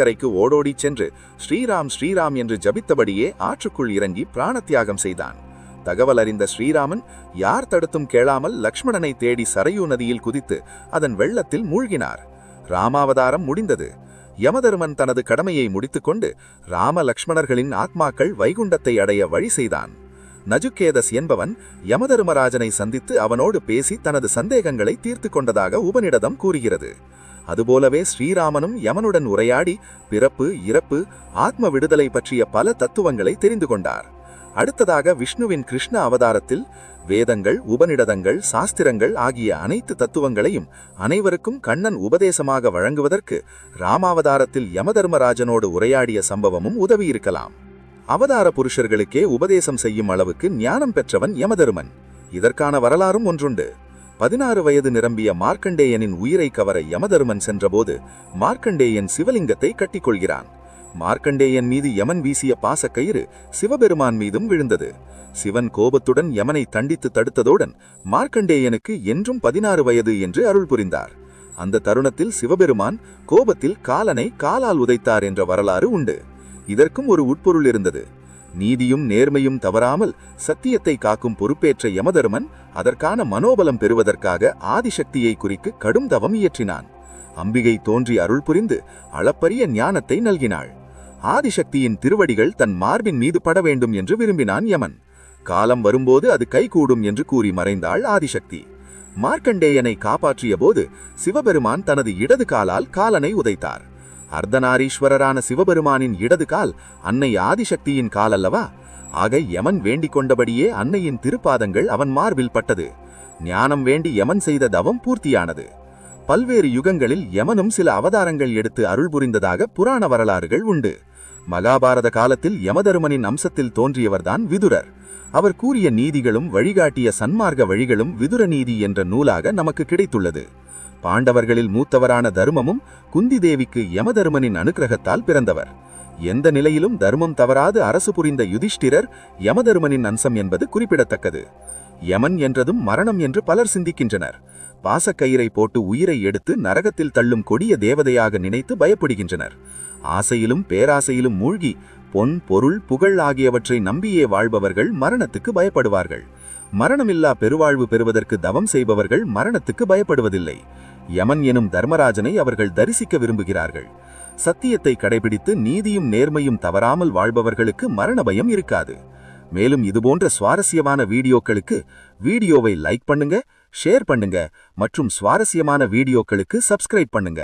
ஆற்றங்கரைக்கு ஓடோடிச் சென்று ஸ்ரீராம் ஸ்ரீராம் என்று ஜபித்தபடியே ஆற்றுக்குள் இறங்கி பிராணத்தியாகம் செய்தான். தகவல் அறிந்த ஸ்ரீராமன் யார் தடுத்தும் கேளாமல் லக்ஷ்மணனை தேடி சரையூ நதியில் குதித்து அதன் வெள்ளத்தில் மூழ்கினார். ராமாவதாரம் முடிந்தது. யமதருமன் தனது கடமையை முடித்துக்கொண்டு ராம லக்ஷ்மணர்களின் ஆத்மாக்கள் வைகுண்டத்தை அடைய வழி செய்தான். நஜுக்கேதஸ் என்பவன் யமதருமராஜனை சந்தித்து அவனோடு பேசி தனது சந்தேகங்களை தீர்த்து கொண்டதாக உபநிடதம் கூறுகிறது. அதுபோலவே ஸ்ரீராமனும் யமனுடன் உரையாடி பிறப்பு, இறப்பு, ஆத்ம விடுதலை பற்றிய பல தத்துவங்களை தெரிந்து கொண்டார். அடுத்ததாக விஷ்ணுவின் கிருஷ்ண அவதாரத்தில் வேதங்கள், உபநிடதங்கள், சாஸ்திரங்கள் ஆகிய அனைத்து தத்துவங்களையும் அனைவருக்கும் கண்ணன் உபதேசமாக வழங்குவதற்கு ராமாவதாரத்தில் யமதர்மராஜனோடு உரையாடிய சம்பவமும் உதவியிருக்கலாம். அவதார புருஷர்களுக்கே உபதேசம் செய்யும் அளவுக்கு ஞானம் பெற்றவன் யமதருமன். இதற்கான வரலாறும் ஒன்றுண்டு. 16 வயது நிரம்பிய மார்க்கண்டேயனின் உயிரை கவர யமதருமன் சென்றபோது மார்க்கண்டேயன் சிவலிங்கத்தை கட்டிக்கொள்கிறான். மார்க்கண்டேயன் மீது யமன் வீசிய பாசக்கயிறு சிவபெருமான் மீதும் விழுந்தது. சிவன் கோபத்துடன் யமனை தண்டித்து தடுத்ததுடன் மார்க்கண்டேயனுக்கு என்றும் 16 வயது என்று அருள் புரிந்தார். அந்த தருணத்தில் சிவபெருமான் கோபத்தில் காலனை காலால் உதைத்தார் என்ற வரலாறு உண்டு. இதற்கும் ஒரு உட்பொருள் இருந்தது. நீதியும் நேர்மையும் தவறாமல் சத்தியத்தை காக்கும் பொறுப்பேற்ற யமதருமன் அதற்கான மனோபலம் பெறுவதற்காக ஆதிசக்தியை குறிக்க கடும் தவம் இயற்றினான். அம்பிகை தோன்றி அருள் புரிந்து அளப்பரிய ஞானத்தை நல்கினாள். ஆதிசக்தியின் திருவடிகள் தன் மார்பின் மீது பட வேண்டும் என்று விரும்பினான் யமன். காலம் வரும்போது அது கைகூடும் என்று கூறி மறைந்தாள் ஆதிசக்தி. மார்க்கண்டேயனை காப்பாற்றிய போது சிவபெருமான் தனது இடது காலால் காலனை உதைத்தார். அர்த்தநாரீஸ்வரரான சிவபெருமானின் இடது கால் அன்னை ஆதிசக்தியின் கால் அல்லவா? ஆக யமன் வேண்டிக் கொண்டபடியே அன்னையின் திருப்பாதங்கள் அவன் மார்பில் பட்டது. ஞானம் வேண்டி யமன் செய்த தவம் பூர்த்தியானது. பல்வேறு யுகங்களில் யமனும் சில அவதாரங்கள் எடுத்து அருள் புரிந்ததாக புராண வரலாறுகள் உண்டு. மகாபாரத காலத்தில் யமதருமனின் அம்சத்தில் தோன்றியவர்தான் விதுரர். அவர் கூறிய நீதிகளும் வழிகாட்டிய சன்மார்க்க வழிகளும் விதுர நீதி என்ற நூலாக நமக்கு கிடைத்துள்ளது. பாண்டவர்களில் மூத்தவரான தருமமும் குந்தி தேவிக்கு யமதருமனின் அனுக்கிரகத்தால் பிறந்தவர். எந்த நிலையிலும் தர்மம் தவறாது அரசு புரிந்த யுதிஷ்டிரர் யமதருமனின் அம்சம் என்பது குறிப்பிடத்தக்கது. யமன் என்றதும் மரணம் என்று பலர் சிந்திக்கின்றனர். பாசக்கயிறை போட்டு உயிரை எடுத்து நரகத்தில் தள்ளும் கொடிய தேவதையாக நினைத்து பயப்படுகின்றனர். ஆசையிலும் பேராசையிலும் மூழ்கி பொன், பொருள், புகழ் ஆகியவற்றை நம்பியே வாழ்பவர்கள் மரணத்துக்கு பயப்படுவார்கள். மரணமில்லா பெருவாழ்வு பெறுவதற்கு தவம் செய்பவர்கள் மரணத்துக்கு பயப்படுவதில்லை. யமன் எனும் தர்மராஜனை அவர்கள் தரிசிக்க விரும்புகிறார்கள். சத்தியத்தை கடைபிடித்து நீதியும் நேர்மையும் தவறாமல் வாழ்பவர்களுக்கு மரண பயம் இருக்காது. மேலும் இதுபோன்ற சுவாரஸ்யமான வீடியோக்களுக்கு வீடியோவை லைக் பண்ணுங்க, ஷேர் பண்ணுங்க மற்றும் சுவாரஸ்யமான வீடியோக்களுக்கு சப்ஸ்கிரைப் பண்ணுங்க.